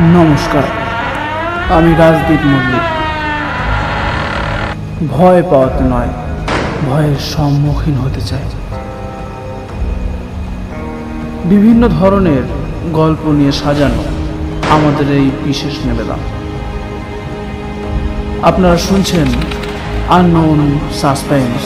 নমস্কার, আমি রাজদীপ মল্লিক। ভয় পাওয়াতে নয়, ভয়ের সম্মুখীন হতে চাই। বিভিন্ন ধরনের গল্প নিয়ে সাজানো আমাদের এই বিশেষ নিবেদন। আপনারা শুনছেন আননোন সাসপেন্স।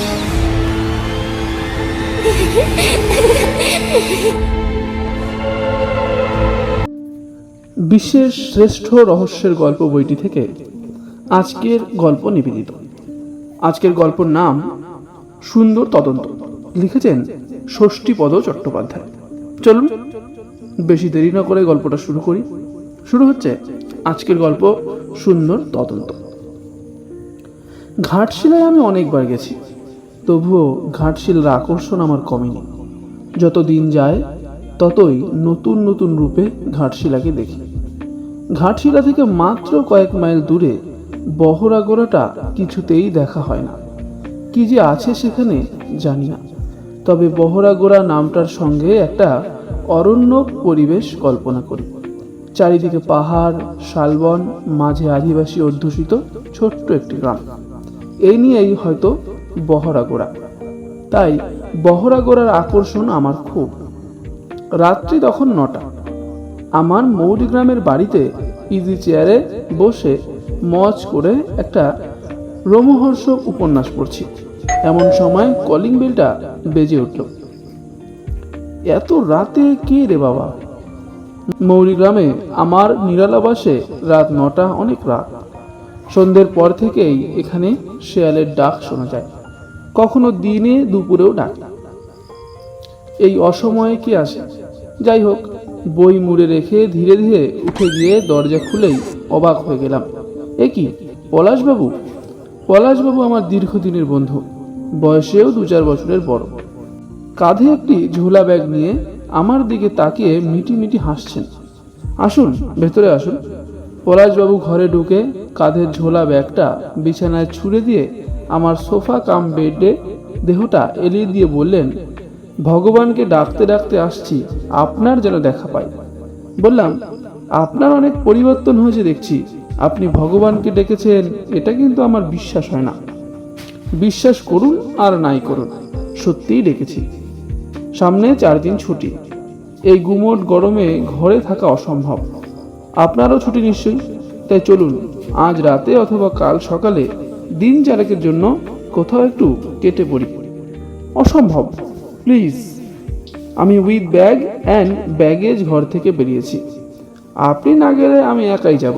বিশ্বের শ্রেষ্ঠ রহস্যের গল্প বইটি থেকে আজকের গল্প নিবেদিত। আজকের গল্পের নাম সুন্দর তদন্ত, লিখেছেন ষষ্ঠীপদ চট্টোপাধ্যায়। চলুন বেশি দেরি না করে গল্পটা শুরু করি। শুরু হচ্ছে আজকের গল্প সুন্দর তদন্ত। ঘাটশিলায় আমি অনেকবার গেছি, তবুও ঘাটশিলার আকর্ষণ আমার কমেনি। যত দিন যায় ততই নতুন নতুন রূপে ঘাটশিলাকে দেখি। ঘাটশিলা থেকে মাত্র কয়েক মাইল দূরে বহরাগোড়াটা কিছুতেই দেখা হয় না। কি যে আছে সেখানে জানি না, তবে বহরাগোড়া নামটার সঙ্গে একটা অরণ্য পরিবেশ কল্পনা করি। চারিদিকে পাহাড়, শালবন, মাঝে আদিবাসী অধ্যুষিত ছোট্ট একটি গ্রাম। এই নিয়েই হয়তো বহরাগোড়া। তাই বহরাগোড়ার আকর্ষণ আমার খুব। রাত্রি তখন 9টা। আমার মৌরিগ্রামের বাড়িতে ইজি চেয়ারে বসে মজ করে একটা রোমহর্ষক উপন্যাস পড়ছি। এমন সময় কলিং বেলটা বেজে উঠল। এত রাতে কে রে বাবা? মৌরিগ্রামে আমার নিরালাবাসে রাত 9টা অনেক রাত। সন্ধ্যের পর থেকেই এখানে শেয়ালের ডাক শোনা যায়, কখনো দিনে দুপুরেও ডাক। এই অসময়ে কি আসে? যাই হোক, বই মুড়ে রেখে ধীরে ধীরে উঠে গিয়ে দরজা খুলেই অবাক হয়ে গেলাম। এ কি, পলাশবাবু? পলাশবাবু আমার দীর্ঘদিনের বন্ধু, বয়সেও 2-4 বছরের বড়। কাঁধে একটি ঝোলা ব্যাগ নিয়ে আমার দিকে তাকিয়ে মিটি মিটি হাসছেন। আসুন, ভেতরে আসুন। পলাশবাবু ঘরে ঢুকে কাঁধের ঝোলা ব্যাগটা বিছানায় ছুঁড়ে দিয়ে আমার সোফা কাম বেডে দেহটা এলিয়ে দিয়ে বললেন, ভগবানকে ডাকতে ডাকতে আসছি, আপনার যেন দেখা পাই। বললাম, আপনার অনেক পরিবর্তন হয়েছে দেখছি। আপনি ভগবানকে ডেকেছেন, এটা কিন্তু আমার বিশ্বাস হয় না। বিশ্বাস করুন আর নাই করুন, সত্যিই ডেকেছি। সামনে 4 দিন ছুটি। এই গুমোট গরমে ঘরে থাকা অসম্ভব। আপনারও ছুটি নিশ্চয়ই। তাই চলুন, আজ রাতে অথবা কাল সকালে দিন 4 জন্য কোথাও একটু কেটে পড়ি। অসম্ভব, প্লিজ। আমি উইথ ব্যাগ অ্যান্ড ব্যাগেজ ঘর থেকে বেরিয়েছি। আপনি না গেলে আমি একাই যাব।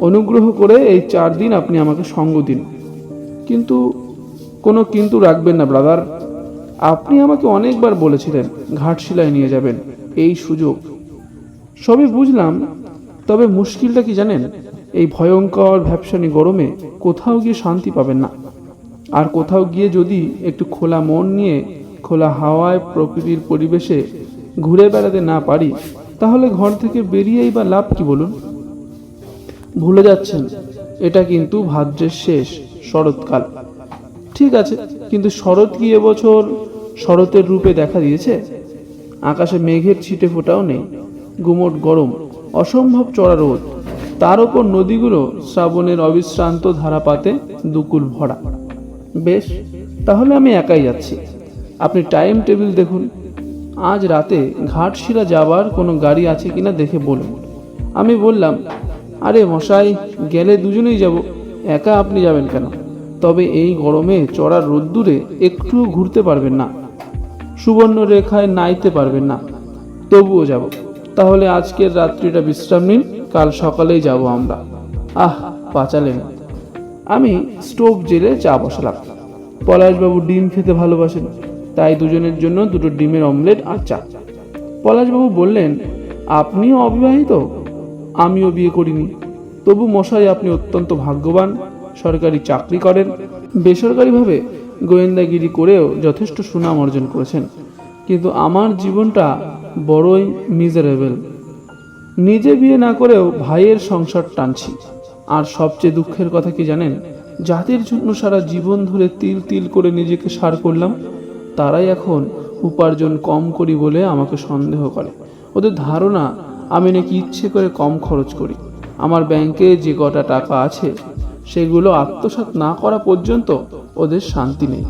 অনুগ্রহ করে এই 4 দিন আপনি আমাকে সঙ্গ দিন। কিন্তু কোনো কিন্তু রাখবেন না ব্রাদার। আপনি আমাকে অনেকবার বলেছিলেন ঘাটশিলায় নিয়ে যাবেন, এই সুযোগ। সবই বুঝলাম, তবে মুশকিলটা কি জানেন? এই ভয়ঙ্কর ভ্যাপসানি গরমে কোথাও গিয়ে শান্তি পাবেন না। আর কোথাও গিয়ে যদি একটু খোলা মন নিয়ে খোলা হাওয়ায় প্রকৃতির পরিবেশে ঘুরে বেড়াতে না পারি, তাহলে ঘর থেকে বেরিয়েই বা লাভ কি বলুন? ভুলে যাচ্ছেন, এটা কিন্তু ভাদ্রের শেষ, শরৎকাল। ঠিক আছে, কিন্তু শরৎ কি এবছর শরতের রূপে দেখা দিয়েছে? আকাশে মেঘের ছিটে ফোটাও নেই। গুমোট গরম, অসম্ভব চড়া রোদ, তার ওপর নদীগুলো শ্রাবণের অবিশ্রান্ত ধারাপাতে দুকুল ভরা। বেশ, তাহলে আমি একাই যাচ্ছি। আপনি টাইম টেবিল দেখুন। আজ রাতে ঘাটশিলা যাবার কোনো গাড়ি আছে কিনা দেখে বলুন। আমি বললাম, আরে মশাই, গেলে দুজনেই যাব, একা আপনি যাবেন কেন? তবে এই গরমে চড়ার রোদ্দুরে একটুও ঘুরতে পারবেন না, সুবর্ণ রেখায় নাইতে পারবেন না, তবুও যাব। তাহলে আজকের রাত্রিটা বিশ্রাম নিন, কাল সকালেই যাব আমরা। আহ, বাঁচালেন। আমি স্টোভ জেলে চা বসালাম। পলাশবাবু ডিম খেতে ভালোবাসেন, তাই দুজনের জন্য 2টো ডিমের অমলেট আর চা। পলাশবাবু বললেন, আপনিও অবিবাহিত? আমিও বিয়ে করিনি। তবু মশাই, আপনি অত্যন্ত ভাগ্যবান। সরকারি চাকরি করেন, বেসরকারিভাবে গোয়েন্দাগিরি করেও যথেষ্ট সুনাম অর্জন করেছেন। কিন্তু আমার জীবনটা বড়ই মিজারেবল। নিজে বিয়ে না করেও ভাইয়ের সংসার টানছি। আর সবচেয়ে দুঃখের কথা কি জানেন? যাদের জন্য সারা জীবন ধরে তিল তিল করে নিজেকে সার করলাম, তারাই এখন উপার্জন কম করি বলে আমাকে সন্দেহ করে। ওদের ধারণা আমি নাকি ইচ্ছে করে কম খরচ করি। আমার ব্যাংকে যে কটা টাকা আছে সেগুলো আত্মসাৎ না করা পর্যন্ত ওদের শান্তি নেই।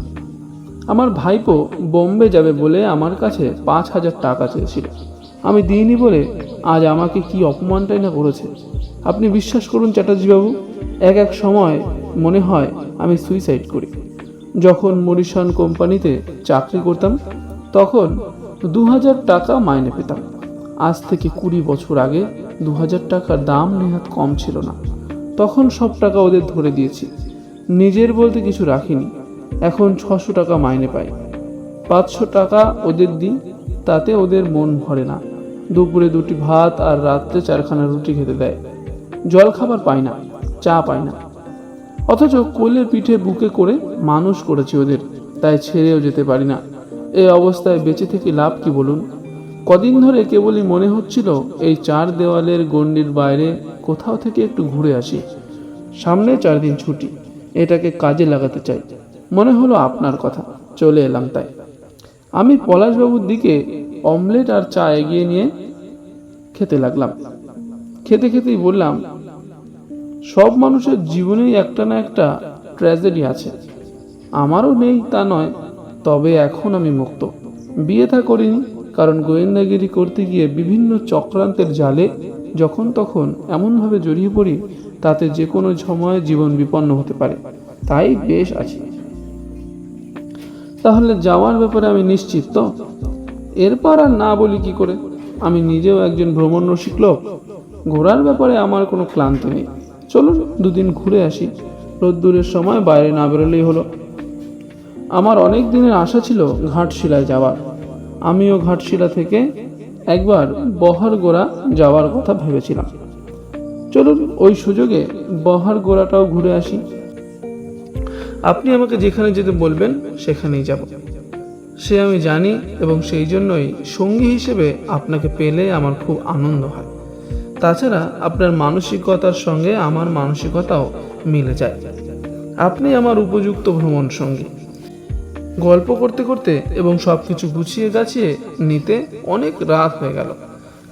আমার ভাইপো বোম্বে যাবে বলে আমার কাছে 5,000 টাকা চেয়েছিল। আমি দিইনি বলে আজ আমাকে কি অপমানটাই না করেছে। আপনি বিশ্বাস করুন চ্যাটার্জিবাবু, এক সময় মনে হয় আমি সুইসাইড করি। যখন মরিসন কোম্পানিতে চাকরি করতাম তখন 2,000 টাকা মাইনে পেতাম। আজ থেকে 20 বছর আগে 2,000 টাকার দাম নেহাত কম ছিল না। তখন সব টাকা ওদের ধরে দিয়েছি, নিজের বলতে কিছু রাখিনি। এখন 600 টাকা মাইনে পাই, 500 টাকা ওদের দিই, তাতে ওদের মন ভরে না। দুপুরে 2টি ভাত আর রাত্রে 4খানা রুটি খেতে দেয়। জল খাবার পাই না, চা পাই না। অথচ কোলে পিঠে বুকে করে মানুষ করেছি ওদের, তাই ছেড়েও যেতে পারি না। এই অবস্থায় বেঁচে থেকে লাভ কি বলুন? কদিন ধরে কেবলই মনে হচ্ছিল এই 4 দেওয়ালের গণ্ডির বাইরে কোথাও থেকে একটু ঘুরে আসি। সামনে 4 দিন ছুটি, এটাকে কাজে লাগাতে চাই। মনে হলো আপনার কথা, চলে এলাম তাই। আমি পলাশবাবুর দিকে অমলেট আর চা এগিয়ে নিয়ে খেতে লাগলাম। খেতে খেতেই বললাম, সব মানুষের জীবনেই একটা না একটা ট্র্যাজেডি আছে। আমারও নেই তা নয়, তবে এখন আমি মুক্ত। বিয়ে থা করিনি, কারণ গোয়েন্দাগিরি করতে গিয়ে বিভিন্ন চক্রান্তের জালে যখন তখন এমনভাবে জড়িয়ে পড়ি তাতে যে কোনো সময় জীবন বিপন্ন হতে পারে। তাই বেশ আছি। তাহলে যাওয়ার ব্যাপারে আমি নিশ্চিত তো? এরপর আর না বলি কি করে? আমি নিজেও একজন ভ্রমণ রসিক লোক। ঘোরার ব্যাপারে আমার কোনো ক্লান্তি নেই। চলুন 2 দিন ঘুরে আসি। রোদ্দুরের সময় বাইরে না বেরোলেই হলো। আমার অনেক দিনের আশা ছিল ঘাটশিলায় যাওয়ার। আমিও ঘাটশিলা থেকে একবার বহারগোড়া যাওয়ার কথা ভেবেছিলাম। চলুন ওই সুযোগে বহারগোড়াটাও ঘুরে আসি। আপনি আমাকে যেখানে যেতে বলবেন সেখানেই যাব, সে আমি জানি, এবং সেই জন্যই সঙ্গী হিসেবে আপনাকে পেলে আমার খুব আনন্দ হয়। তাছাড়া আপনার মানসিকতার সঙ্গে আমার মানসিকতাও মিলে যায়। আপনি আমার উপযুক্ত ভ্রমণ সঙ্গী। গল্প করতে করতে এবং সব কিছু গুছিয়ে গাছিয়ে নিতে অনেক রাত হয়ে গেল।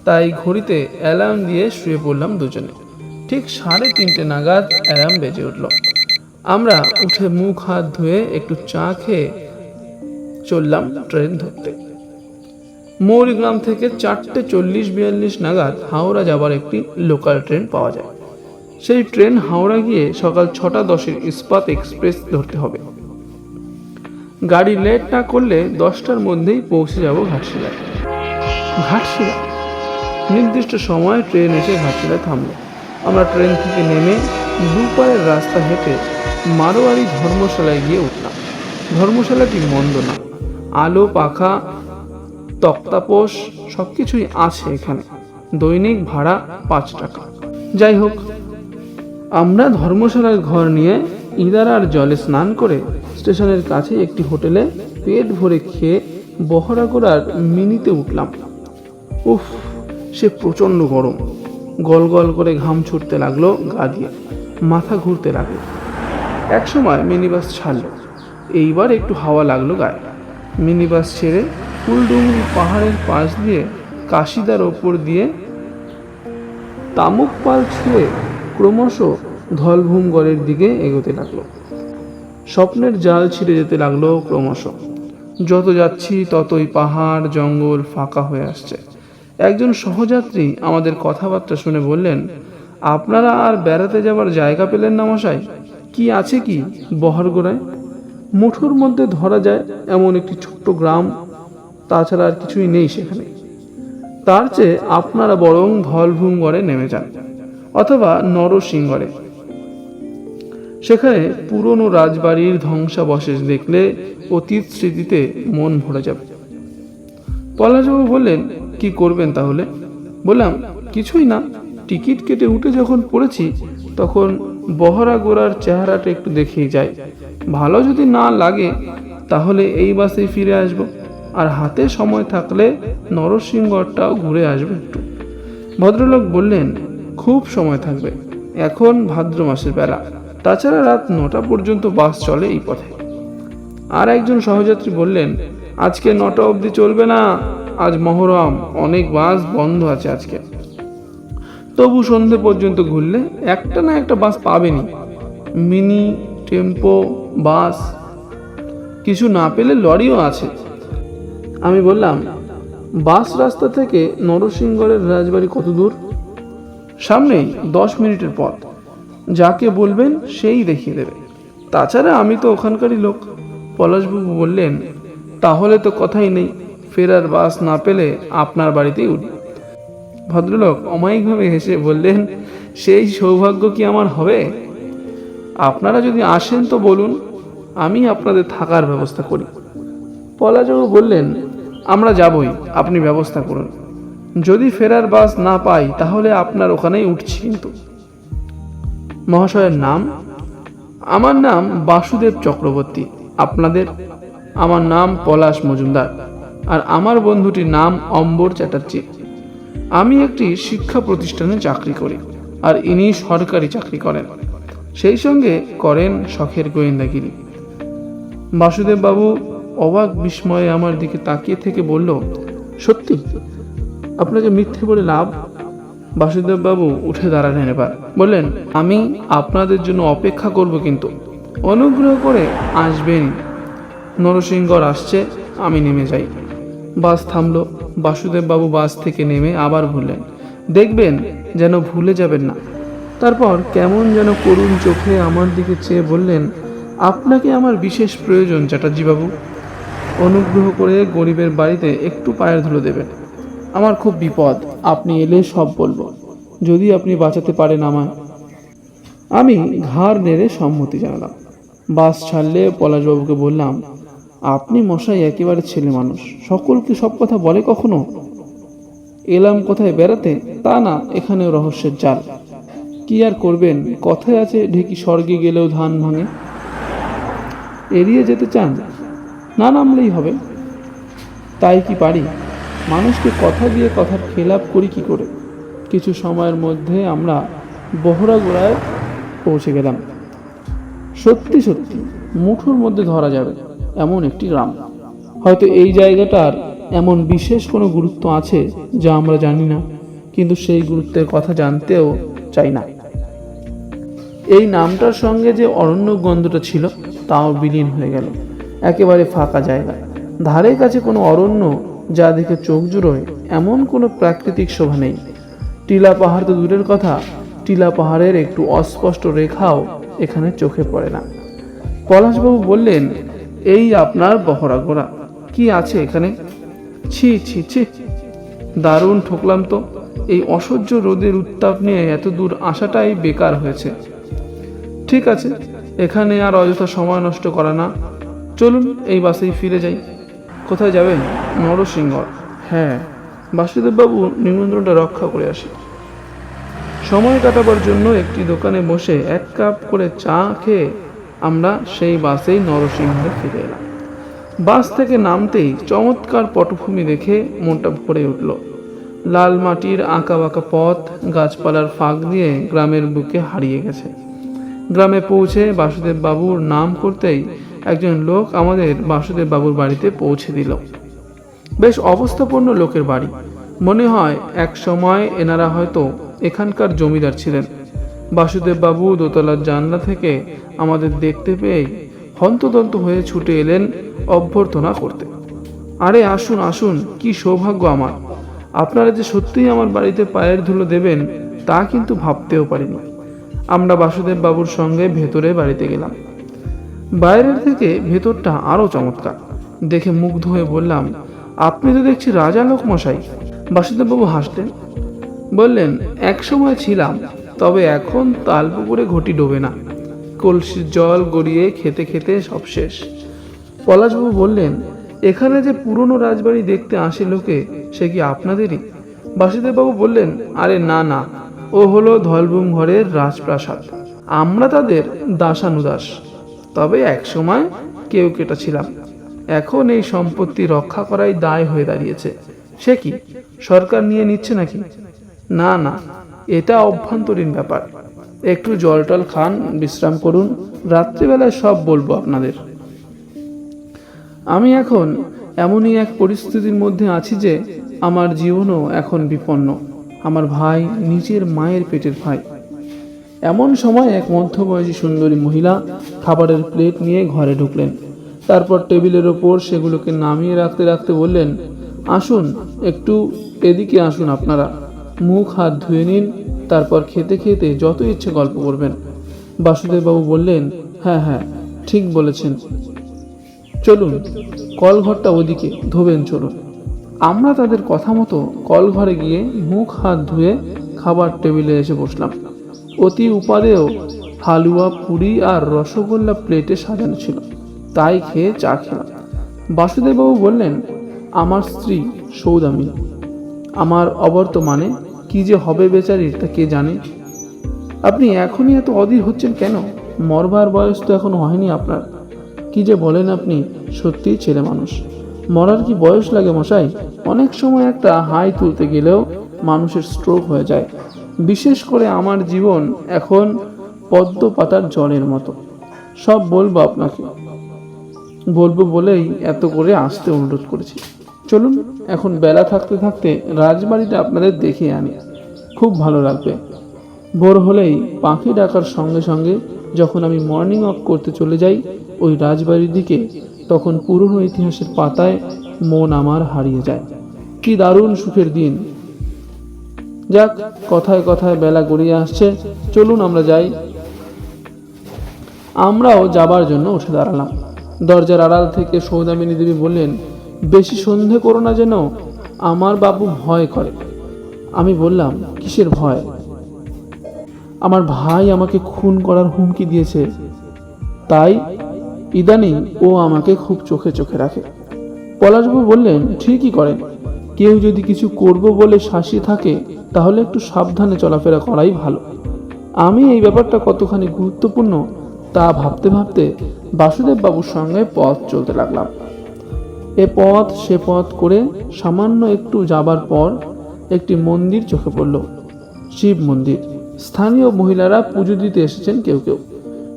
তাই ঘড়িতে অ্যালার্ম দিয়ে শুয়ে পড়লাম দুজনে। ঠিক 3:30 নাগাদ অ্যালার্ম বেজে উঠল। আমরা উঠে মুখ হাত ধুয়ে একটু চা খেয়ে চললাম ট্রেন ধরতে। মৌরিগ্রাম থেকে 4:40-42 নাগাদ হাওড়া যাবার একটি লোকাল ট্রেন পাওয়া যায়। সেই ট্রেন হাওড়া গিয়ে সকাল 6:10 ইস্পাত এক্সপ্রেস ধরতে হবে। গাড়ি লেট না করলে 10টার মধ্যেই পৌঁছে যাব ঘাটশিলায়। ঘাটশিলা নির্দিষ্ট সময়ে ট্রেন এসে ঘাটশিলায় থামল। আমরা ট্রেন থেকে নেমে দুপারের রাস্তা হেঁটে মারোয়ারি ধর্মশালায় গিয়ে উঠলাম। ধর্মশালাটি মন্দ না, আলো পাখা তক্তাপোষ সবকিছুই আছে এখানে। দৈনিক ভাড়া 5 টাকা। যাই হোক, আমরা ধর্মশালার ঘর নিয়ে ইদারার জলে স্নান করে স্টেশনের কাছে একটি হোটেলে পেট ভরে খেয়ে বহরাগোড়ার মিনিতে উঠলাম। উফ, সে প্রচণ্ড গরম। গল গল করে ঘাম ছুটতে লাগলো গা দিয়ে, মাথা ঘুরতে লাগলো। একসময় মিনিবাস ছাড়লো, এইবার একটু হাওয়া লাগলো গায়ে। মিনিবাস ছেড়ে ফুলডুঙরি পাহাড়ের পাশ দিয়ে কাশিদার ওপর দিয়ে তামুকপাল ছুঁয়ে ক্রমশ ধলভূমগড়ের দিকে এগোতে লাগলো। স্বপ্নের জাল ছিঁড়ে যেতে লাগলো ক্রমশ। যত যাচ্ছি ততই পাহাড় জঙ্গল ফাঁকা হয়ে আসছে। একজন সহযাত্রী আমাদের কথাবার্তা শুনে বললেন, আপনারা আর বেড়াতে যাবার জায়গা পেলেন না মশাই? কি আছে কি বহরগোড়ায়? মুঠোর মধ্যে ধরা যায় এমন একটি ছোট্ট গ্রাম, তাছাড়া আর কিছুই নেই সেখানে। তার চেয়ে আপনারা বরং ধলভূমগড়ে নেমে যান, অথবা নরসিংগড়ে। সেখানে পুরনো রাজবাড়ির ধ্বংসাবশেষ দেখলে অতীত স্মৃতিতে মন ভরে যাবে। পলাশবাবু বললেন, কি করবেন তাহলে? বললাম, কিছুই না, টিকিট কেটে উঠে যখন পড়েছি তখন বহরাগোড়ার চেহারাটা একটু দেখেই যাই। ভালো যদি না লাগে তাহলে এই বাসেই ফিরে আসব, আর হাতে সময় থাকলে নরসিংগড়টাও ঘুরে আসবে একটু। ভদ্রলোক বললেন, খুব সময় থাকবে, এখন ভাদ্র মাসের বেলা, তাছাড়া রাত 9টা পর্যন্ত বাস চলে এই পথে। আর একজন সহযাত্রী বললেন, আজকে 9টা অবধি চলবে না, আজ মহরম, অনেক বাস বন্ধ আছে আজকে। তবু সন্ধে পর্যন্ত ঘুরলে একটা না একটা বাস পাবেনই, মিনি, টেম্পো, বাস, কিছু না পেলে লরিও আছে। আমি বললাম, বাস রাস্তা থেকে নরসিংগড়ের রাজবাড়ি কত দূর? সামনেই, 10 মিনিটের পথ। যাকে বলবেন সেই দেখিয়ে দেবে। তাছাড়া আমি তো ওখানকারই লোক। পলাশবাবু বললেন, তাহলে তো কথাই নেই, ফেরার বাস না পেলে আপনার বাড়িতেই উঠি। ভদ্রলোক অমায়িকভাবে হেসে বললেন, সেই সৌভাগ্য কি আমার হবে? আপনারা যদি আসেন তো বলুন, আমি আপনাদের থাকার ব্যবস্থা করি। পলাশবাবু বললেন, আমরা যাবই, আপনি ব্যবস্থা করুন। যদি ফেরার বাস না পাই তাহলে আপনার ওখানেই উঠছি। কিন্তু মহাশয়ের নাম? আমার নাম বাসুদেব চক্রবর্তী। আপনাদের? আমার নাম পলাশ মজুমদার, আর আমার বন্ধুটির নাম অম্বর চ্যাটার্জি। আমি একটি শিক্ষা প্রতিষ্ঠানে চাকরি করি, আর ইনি সরকারি চাকরি করেন, সেই সঙ্গে করেন শখের গোয়েন্দাগিরি। বাসুদেব বাবু অবাক বিস্ময়ে আমার দিকে তাকিয়ে থেকে বলল, সত্যি? আপনাকে মিথ্যে বলে লাভ? বাসুদেব বাবু উঠে দাঁড়ালেন, এবার বললেন, আমি আপনাদের জন্য অপেক্ষা করব, কিন্তু অনুগ্রহ করে আসবেন। নরসিংগড় আসছে, আমি নেমে যাই। বাস থামলো। বাসুদেব বাবু বাস থেকে নেমে আবার বললেন, দেখবেন যেন ভুলে যাবেন না। তারপর কেমন যেন করুণ চোখে আমার দিকে চেয়ে বললেন, আপনাকে আমার বিশেষ প্রয়োজন চ্যাটার্জি বাবু। অনুগ্রহ করে গরিবের বাড়িতে একটু পায়ের ধুলো দেবেন। আমার খুব বিপদ, আপনি এলে সব বলবো, যদি আপনি বাঁচাতে পারেন আমায়। আমি ঘাড় নেড়ে সম্মতি জানালাম। বাস ছাড়লে পলাশবাবুকে বললাম, আপনি মশাই একেবারে ছেলে মানুষ, সকলকে সব কথা বলে কখনো? এলাম কোথায় বেড়াতে তা না, এখানেও রহস্যের জাল। কি আর করবেন, কথায় আছে, ঢেকি স্বর্গে গেলেও ধান ভাঙে। এড়িয়ে যেতে চান? না নামলেই হবে। তাই কি পারি? মানুষকে কথা দিয়ে কথার খেলাপ করি কি করে? কিছু সময়ের মধ্যে আমরা বহরাগোড়ায় পৌঁছে গেলাম। সত্যি সত্যি মুঠোর মধ্যে ধরা যাবে এমন একটি গ্রাম। হয়তো এই জায়গাটার এমন বিশেষ কোনো গুরুত্ব আছে যা আমরা জানি না, কিন্তু সেই গুরুত্বের কথা জানতেও চাই না। এই নামটার সঙ্গে যে অরণ্য গন্ধটা ছিল তাও বিলীন হয়ে গেল। একেবারে ফাঁকা জায়গা, ধারে কাছে কোনো অরণ্য যা দেখে চোখ জুড়োয় এমন কোনো প্রাকৃতিক শোভা নেই। টিলা পাহাড় তো দূরের কথা, টিলা পাহাড়ের একটু অস্পষ্ট রেখাও এখানে চোখে পড়ে না। পলাশবাবু বললেন, এই আপনার বহরাগোড়া, কি আছে এখানে? ছি ছি ছি, দারুণ ঠকলাম তো। এই অসহ্য রোদের উত্তাপ নিয়ে এত দূর আসাটাই বেকার হয়েছে। ঠিক আছে, এখানে আর অযথা সময় নষ্ট করা না, চলুন এই বাসেই ফিরে যাই। কোথায় যাবেন? নরসিংগড়। হ্যাঁ, বাসুদেববাবু নিমন্ত্রণটা রক্ষা করে আসি। সময় কাটাবার জন্য একটি দোকানে বসে 1 কাপ করে চা খেয়ে আমরা সেই বাসেই নরসিংহরে ফিরে এলাম। বাস থেকে নামতেই চমৎকার পটভূমি দেখে মনটা ভরে উঠল। লাল মাটির আঁকা বাঁকা পথ গাছপালার ফাঁক দিয়ে গ্রামের বুকে হারিয়ে গেছে। গ্রামে পৌঁছে বাসুদেব বাবুর নাম করতেই একজন লোক আমাদের বাসুদেব বাবুর বাড়িতে পৌঁছে দিল। বেশ অবস্থাপন্ন লোকের বাড়ি, মনে হয় এক সময় এনারা হয়তো এখানকার জমিদার ছিলেন। বাসুদেব বাবু দোতলার জানলা থেকে আমাদের দেখতে পেয়েই হন্তদন্ত হয়ে ছুটে এলেন অভ্যর্থনা করতে। আরে আসুন আসুন, কি সৌভাগ্য আমার! আপনারা যে সত্যিই আমার বাড়িতে পায়ের ধুলো দেবেন তা কিন্তু ভাবতেও পারিনি। আমরা বাসুদেব বাবুর সঙ্গে ভেতরে বাড়িতে গেলাম। বাইরের থেকে ভেতরটা আরো চমৎকার। দেখে মুগ্ধ হয়ে বললাম, আপনি তো দেখছি রাজা লোক মশাই। বাসুদেব বাবু হাসলেন, বললেন, এক সময় ছিলাম, তবে এখন তালপুকুরে ঘটি ডোবে না, কলসির জল গড়িয়ে খেতে খেতে সব শেষ। পলাশবাবু বললেন, এখানে যে পুরনো রাজবাড়ি দেখতে আসে লোকে, সে কি আপনাদেরই? বাসুদেববাবু বললেন, আরে না না, ও হলো ধলবুম ঘরের রাজপ্রাসাদ, আমরা তাদের দাসানুদাস। তবে এক সময় কেউ কেটা ছিলাম, এখন এই সম্পত্তি রক্ষা করাই দায় হয়ে দাঁড়িয়েছে। সে কি সরকার নিয়ে নিচ্ছে নাকি? না না, এটা অভ্যন্তরীণ ব্যাপার। একটু জল টল খান, বিশ্রাম করুন, রাত্রিবেলায় সব বলবো আপনাদের। আমি এখন এমনই এক পরিস্থিতির মধ্যে আছি যে আমার জীবনও এখন বিপন্ন। আমার ভাই নিজের মায়ের পেটের ভাই। এমন সময় এক মধ্যবয়সী সুন্দরী মহিলা খাবারের প্লেট নিয়ে ঘরে ঢুকলেন। তারপর টেবিলের ওপর সেগুলোকে নামিয়ে রাখতে রাখতে বললেন, আসুন একটু এদিকে আসুন, আপনারা মুখ হাত ধুয়ে নিন, তারপর খেতে খেতে যত ইচ্ছে গল্প করবেন। বাসুদেববাবু বললেন, হ্যাঁ হ্যাঁ ঠিক বলেছেন, চলুন কলঘরটা ওদিকে, ধোবেন চলুন। আমরা তাদের কথা মতো কলঘরে গিয়ে মুখ হাত ধুয়ে খাবার টেবিলে এসে বসলাম। অতি উপাদেয় হালুয়া, পুরি আর রসগোল্লা প্লেটে সাজানো ছিল, তাই খেয়ে চা খেলাম। বাসুদেববাবু বললেন, আমার স্ত্রী সৌদামিনী, আমার অবর্তমানে কি যে হবে বেচারির তা কে জানে। আপনি এখনই এত অধীর হচ্ছেন কেন? মরবার বয়স তো এখনো হয়নি আপনার। কি যে বলেন আপনি, সত্যিই ছেলে মানুষ। মরার কি বয়স লাগে মশাই? অনেক সময় একটা হাই তুলতে গেলেও মানুষের স্ট্রোক হয়ে যায়। বিশেষ করে আমার জীবন এখন পদ্ম পাতার জলের মতো। সব বলবো আপনাকে, বলবো বলেই এত করে আসতে অনুরোধ করেছি। চলুন এখন বেলা থাকতে থাকতে রাজবাড়িটা আপনাদের দেখে আনি, খুব ভালো লাগবে। ভোর হলেই পাখি ডাকার সঙ্গে সঙ্গে যখন আমি মর্নিং ওয়াক করতে চলে যাই ওই রাজবাড়ির দিকে, তখন পুরনো ইতিহাসের পাতায় মন আমার হারিয়ে যায়। কি দারুণ সুখের দিন। যাক, কথায় কথায় বেলা গড়িয়ে আসছে, চলুন আমরা যাই। আমরাও যাবার জন্য উঠে দাঁড়ালাম। দরজার আড়াল থেকে সৌদামিনী দেবী বললেন, বেশি সন্ধে করো না যেন, আমার বাবু ভয় করে। আমি বললাম, কিসের ভয়? আমার ভাই আমাকে খুন করার হুমকি দিয়েছে, তাই ইদানিং ও আমাকে খুব চোখে চোখে রাখে। পলাশবাবু বললেন, ঠিকই করেন, কেউ যদি কিছু করব বলে শাসিয়ে থাকে তাহলে একটু সাবধানে চলাফেরা করাই ভালো। আমি এই ব্যাপারটা কতখানি গুরুত্বপূর্ণ তা ভাবতে ভাবতে বাসুদেব বাবুর সঙ্গে পথ চলতে লাগলাম। এ পথ সে পথ করে সামান্য একটু যাবার পর একটি মন্দির চোখে পড়ল, শিব মন্দির। স্থানীয় মহিলারা পুজো দিতে এসেছেন কেউ কেউ।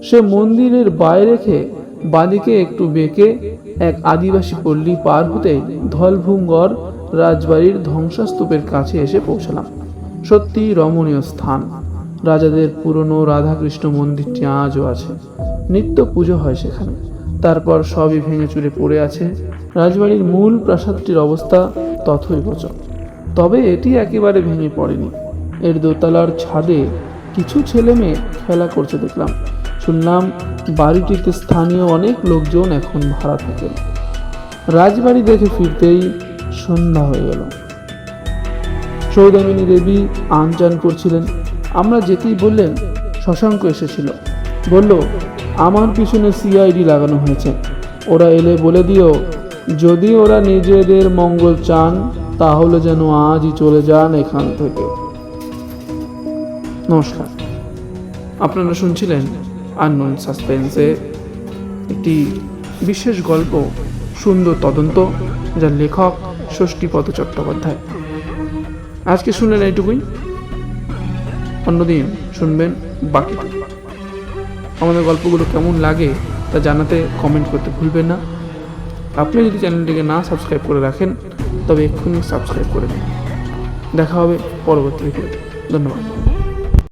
সে মন্দিরের বাইরে রেখে বাঁদিকে একটু বেঁকে এক আদিবাসী পল্লী পার হতেই ধলভূমগড় রাজবাড়ির ধ্বংসস্তূপের কাছে এসে পৌঁছলাম। সত্যি রমণীয় স্থান। রাজাদের পুরনো রাধাকৃষ্ণ মন্দিরটি আজও আছে, নিত্য পুজো হয় সেখানে। তারপর সবই ভেঙে চুরে পড়ে আছে। রাজবাড়ির মূল প্রাসাদটির অবস্থা তথৈবচ, তবে এটি একেবারে ভেঙে পড়েনি। এর দোতলার ছাদে কিছু ছেলে মেয়ে খেলা করছে দেখলাম। শুনলাম বাড়িটিতে স্থানীয় অনেক লোকজন এখন ভাড়া থাকেন। রাজবাড়ি দেখে ফিরতেই সন্ধ্যা হয়ে গেল। সৌদামিনী দেবী আনচান করছিলেন। আমরা যেতেই বললেন, শশাঙ্ক এসেছিল, বলল আমার পিছনে সিআইডি লাগানো হয়েছে, ওরা এলে বলে দিও যদি ওরা নিজেদের মঙ্গল চান তাহলে যেন আজই চলে যান এখান থেকে। নমস্কার, আপনারা শুনছিলেন আননোন সাসপেন্সে একটি বিশেষ গল্প, সুন্দর তদন্ত, যার লেখক ষষ্ঠীপদ চট্টোপাধ্যায়। আজকে শুনলেন এইটুকুই, অন্যদিন শুনবেন বাকিটুকু। আমাদের গল্পগুলো কেমন লাগে তা জানাতে কমেন্ট করতে ভুলবেন না। আপনি যদি চ্যানেলটিকে না সাবস্ক্রাইব করে রাখেন তবে এক্ষুনি সাবস্ক্রাইব করে দিন। দেখা হবে পরবর্তী ভিডিওতে। ধন্যবাদ।